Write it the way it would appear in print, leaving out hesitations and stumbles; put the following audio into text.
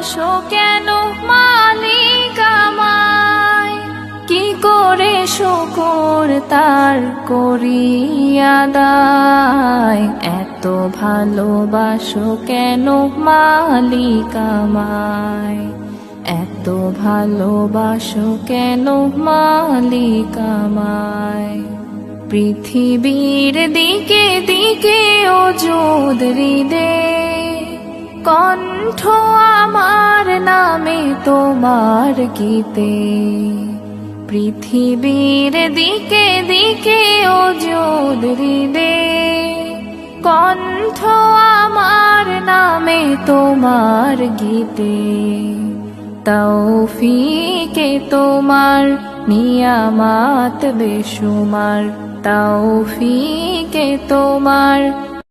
ভালোবাসো কেন মালিক আমায়? কি করে শুকর তার করি আদায়? এত ভালোবাসো কেন মালিক আমায়? এত ভালোবাসো কেন মালিক আমায়? পৃথিবীর দিকে দিকে ওজুদ হৃদে, কণ্ঠ আমার নামে তোমার গীতে। পৃথিবীর দিকে দিকে ওজুদ হৃদে, কণ্ঠ আমার নামে তোমার গীতে। তৌফিকে তোমার নিয়ামত বেশুমার, তৌফিকে তোমার